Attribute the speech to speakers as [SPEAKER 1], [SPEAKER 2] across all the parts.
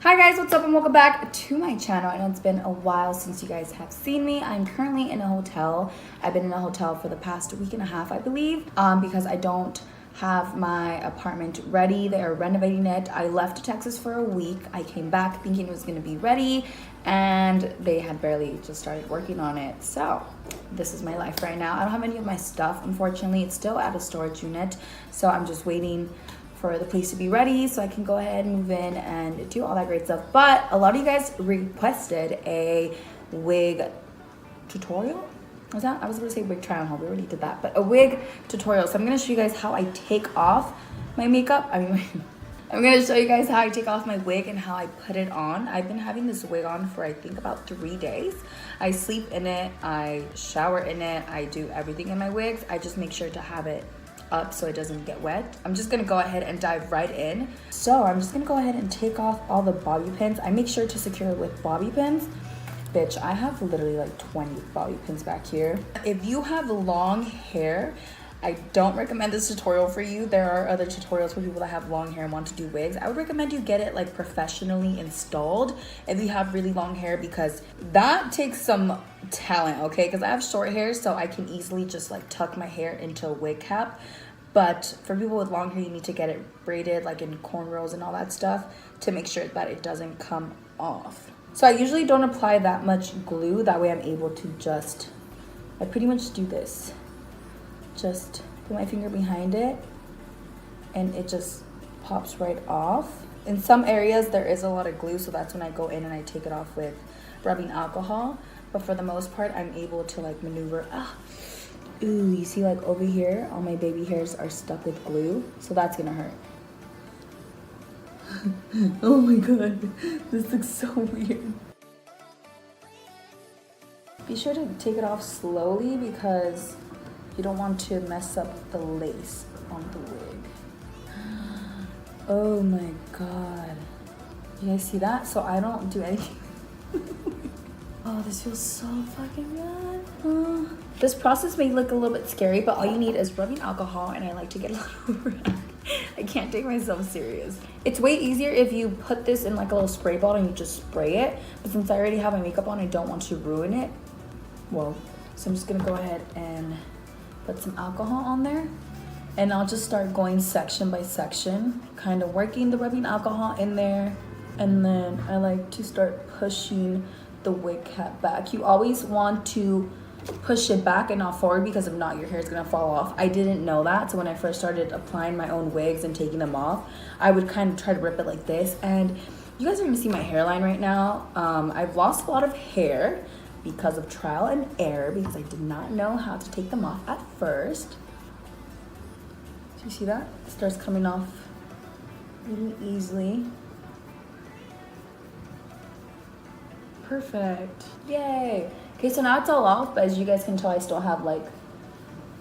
[SPEAKER 1] Hi guys, what's up and welcome back to my channel. I know it's been a while since you guys have seen me. I'm currently in a hotel. I've been in a hotel for the past week and a half, I believe, because I don't have my apartment ready. They are renovating it. I left Texas for a week. I came back thinking it was going to be ready and they had barely just started working on it. So this is my life right now. I don't have any of my stuff, unfortunately. It's still at a storage unit, so I'm just waiting for the place to be ready so I can go ahead and move in and do all that great stuff. But a lot of you guys requested a wig tutorial. Was that? I was going to say wig try on haul. We already did that, but a wig tutorial. So I'm going to show you guys how I take off my makeup. I'm going to show you guys how I take off my wig and how I put it on. I've been having this wig on for I think about 3 days. I sleep in it, I shower in it, I do everything in my wigs. I just make sure to have it up so it doesn't get wet. I'm just gonna go ahead and dive right in. So I'm just gonna go ahead and take off all the bobby pins. I make sure to secure it with bobby pins. Bitch, I have literally like 20 bobby pins back here. If you have long hair, I don't recommend this tutorial for you. There are other tutorials for people that have long hair and want to do wigs. I would recommend you get it like professionally installed if you have really long hair, because that takes some talent, okay? Because I have short hair, so I can easily just like tuck my hair into a wig cap. But for people with long hair, you need to get it braided like in cornrows and all that stuff to make sure that it doesn't come off. So I usually don't apply that much glue. That way I'm able to I pretty much do this. Just put my finger behind it and it just pops right off. In some areas there is a lot of glue, so that's when I go in and I take it off with rubbing alcohol. But for the most part, I'm able to like maneuver. Ooh, you see like over here, all my baby hairs are stuck with glue, so that's gonna hurt. Oh my god, this looks so weird. Be sure to take it off slowly because you don't want to mess up the lace on the wig. Oh my god. You guys see that? So I don't do anything. Oh, this feels so fucking good. This process may look a little bit scary, but all you need is rubbing alcohol, and I like to get a little rag. I can't take myself serious. It's way easier if you put this in like a little spray bottle and you just spray it. But since I already have my makeup on, I don't want to ruin it. Well, so I'm just gonna go ahead and put some alcohol on there, and I'll just start going section by section, kind of working the rubbing alcohol in there, and then I like to start pushing the wig cap back. You always want to push it back and not forward, because if not, your hair is gonna fall off. I didn't know that, so when I first started applying my own wigs and taking them off, I would kind of try to rip it like this, and you guys are gonna see my hairline right now. I've lost a lot of hair because of trial and error, because I did not know how to take them off at first. Do you see that? It starts coming off really easily. Perfect. Yay. Okay, so now it's all off, but as you guys can tell, I still have like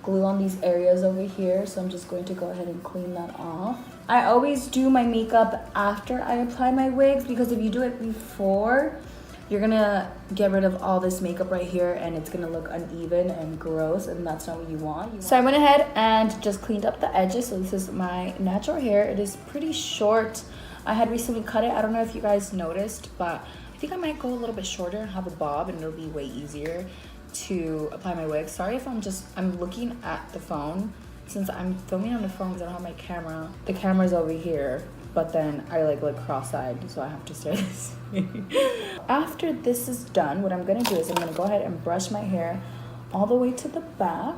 [SPEAKER 1] glue on these areas over here, so I'm just going to go ahead and clean that off. I always do my makeup after I apply my wigs, because if you do it before, you're gonna get rid of all this makeup right here and it's gonna look uneven and gross, and that's not what you want. So I went ahead and just cleaned up the edges. So this is my natural hair. It is pretty short. I had recently cut it. I don't know if you guys noticed, but I think I might go a little bit shorter and have a bob, and it'll be way easier to apply my wig. Sorry if I'm looking at the phone, since I'm filming on the phone because I don't have my camera. The camera's over here, but then I like look cross-eyed, so I have to stare this way. After this is done, what I'm gonna do is I'm gonna go ahead and brush my hair all the way to the back.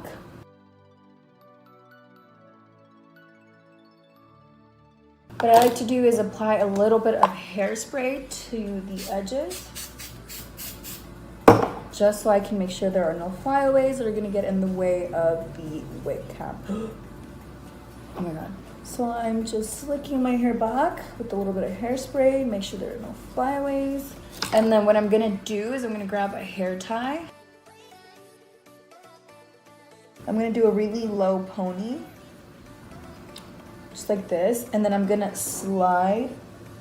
[SPEAKER 1] What I like to do is apply a little bit of hairspray to the edges, just so I can make sure there are no flyaways that are gonna get in the way of the wig cap. Oh my god. So I'm just slicking my hair back with a little bit of hairspray, make sure there are no flyaways. And then what I'm gonna do is I'm gonna grab a hair tie. I'm gonna do a really low pony, just like this, and then I'm gonna slide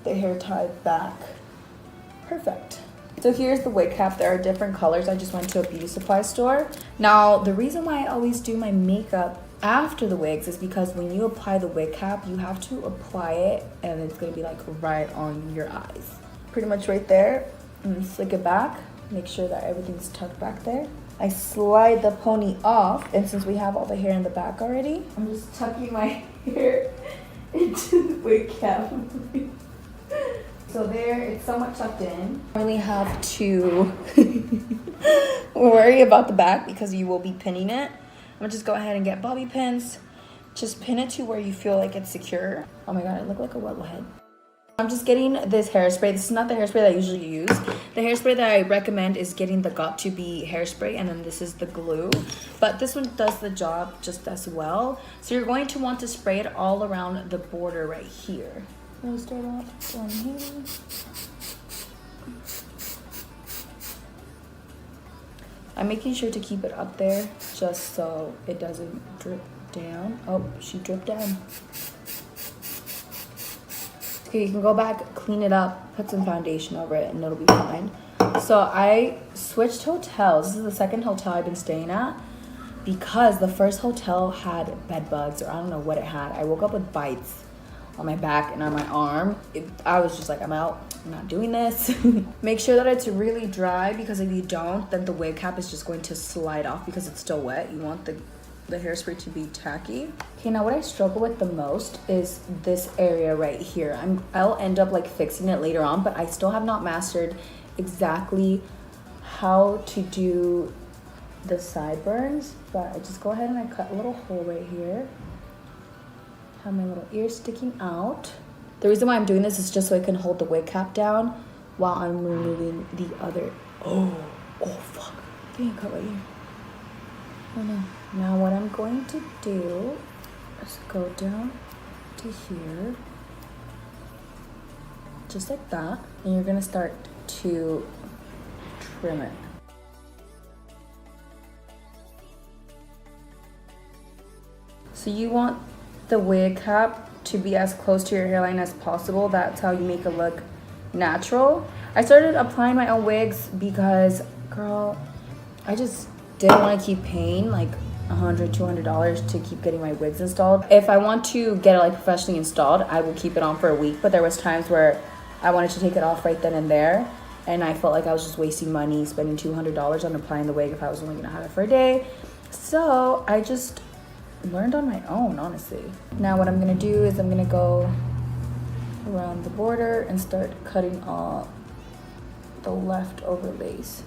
[SPEAKER 1] the hair tie back. Perfect. So here's the wig cap. There are different colors. I just went to a beauty supply store. Now, the reason why I always do my makeup after the wigs is because when you apply the wig cap, you have to apply it and it's gonna be like right on your eyes. pretty much right there, and flick it back. Make sure that everything's tucked back there. I slide the pony off, and since we have all the hair in the back already, I'm just tucking my hair into the wig cap. So there, it's somewhat tucked in. I really have to worry about the back because you will be pinning it. I'm gonna just go ahead and get bobby pins. Just pin it to where you feel like it's secure. Oh my god, I look like a wobble-head. I'm just getting this hairspray. This is not the hairspray that I usually use. The hairspray that I recommend is getting the Got2b hairspray, and then this is the glue. But this one does the job just as well. So you're going to want to spray it all around the border right here. We'll start off on here. I'm making sure to keep it up there just so it doesn't drip down. Oh, she dripped down. Okay, you can go back, clean it up, put some foundation over it, and it'll be fine. So I switched hotels. This is the second hotel I've been staying at because the first hotel had bed bugs, or I don't know what it had. I woke up with bites on my back and on my arm. I was just like, I'm out. I'm not doing this. Make sure that it's really dry, because if you don't, then the wig cap is just going to slide off because it's still wet. You want the hairspray to be tacky. Okay, now what I struggle with the most is this area right here. I'll end up like fixing it later on, but I still have not mastered exactly how to do the sideburns. But I just go ahead and I cut a little hole right here. Have my little ears sticking out. The reason why I'm doing this is just so I can hold the wig cap down while I'm removing the other. Oh fuck. Getting cut right here. Oh no. Now what I'm going to do is go down to here, just like that, and you're gonna start to trim it. So you want the wig cap to be as close to your hairline as possible. That's how you make it look natural. I started applying my own wigs because, girl, I just didn't want to keep paying like $100, $200 to keep getting my wigs installed. If I want to get it like professionally installed, I will keep it on for a week. But there was times where I wanted to take it off right then and there, and I felt like I was just wasting money spending $200 on applying the wig if I was only gonna have it for a day. So I just learned on my own, honestly. Now what I'm gonna do is I'm gonna go around the border and start cutting off the leftover lace.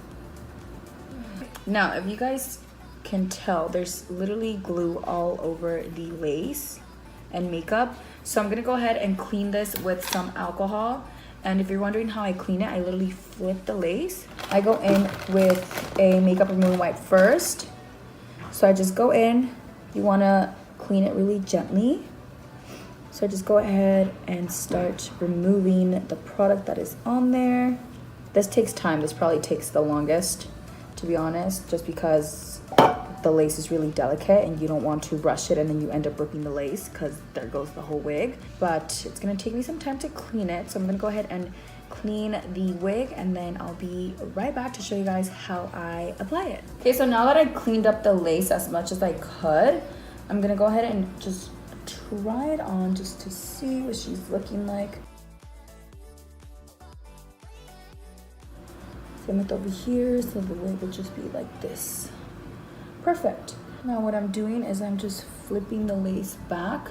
[SPEAKER 1] Now, if you guys can tell, there's literally glue all over the lace and makeup. So I'm gonna go ahead and clean this with some alcohol. And if you're wondering how I clean it, I literally flip the lace. I go in with a makeup removing wipe first. So I just go in. You wanna clean it really gently. So I just go ahead and start removing the product that is on there. This takes time. This probably takes the longest, to be honest, just because the lace is really delicate and you don't want to rush it and then you end up ripping the lace because there goes the whole wig. But it's gonna take me some time to clean it, so I'm gonna go ahead and clean the wig, and then I'll be right back to show you guys how I apply it. Okay, so now that I cleaned up the lace as much as I could, I'm gonna go ahead and just try it on just to see what she's looking like. Same with over here, so the wig will just be like this. Perfect. Now what I'm doing is I'm just flipping the lace back,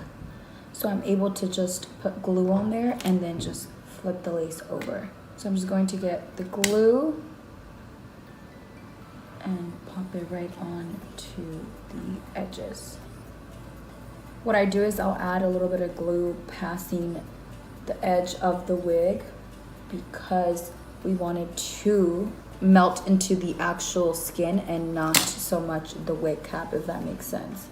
[SPEAKER 1] so I'm able to just put glue on there and then just flip the lace over. So I'm just going to get the glue and pop it right on to the edges. What I do is I'll add a little bit of glue passing the edge of the wig because we want it to melt into the actual skin and not so much the wig cap, if that makes sense.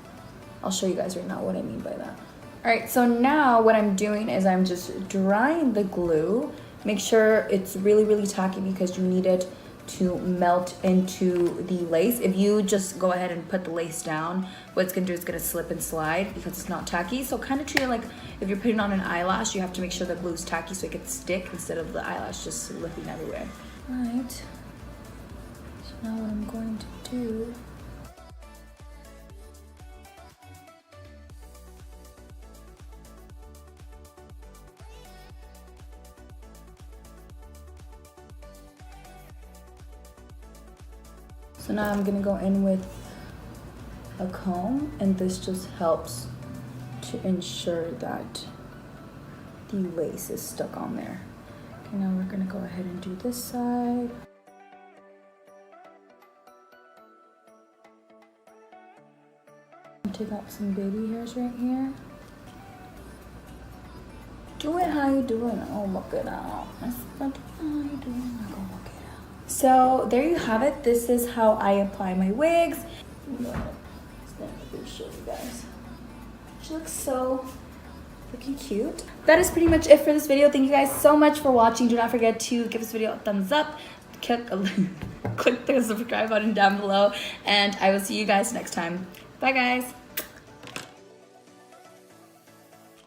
[SPEAKER 1] I'll show you guys right now what I mean by that. All right, so now what I'm doing is I'm just drying the glue. Make sure it's really, really tacky because you need it to melt into the lace. If you just go ahead and put the lace down, what it's gonna do is gonna slip and slide because it's not tacky. So kind of treat it like if you're putting on an eyelash, you have to make sure the glue's tacky so it can stick instead of the eyelash just slipping everywhere. All right, so now what I'm going to do So now I'm gonna go in with a comb, and this just helps to ensure that the lace is stuck on there. Okay, now we're gonna go ahead and do this side. Take out some baby hairs right here. Do it how you doing. Oh, look it out. How you doing? Look it out. So there you have it. This is how I apply my wigs. I'm gonna stand up and show you guys. She looks so freaking cute. That is pretty much it for this video. Thank you guys so much for watching. Do not forget to give this video a thumbs up. Click the subscribe button down below, and I will see you guys next time. Bye guys.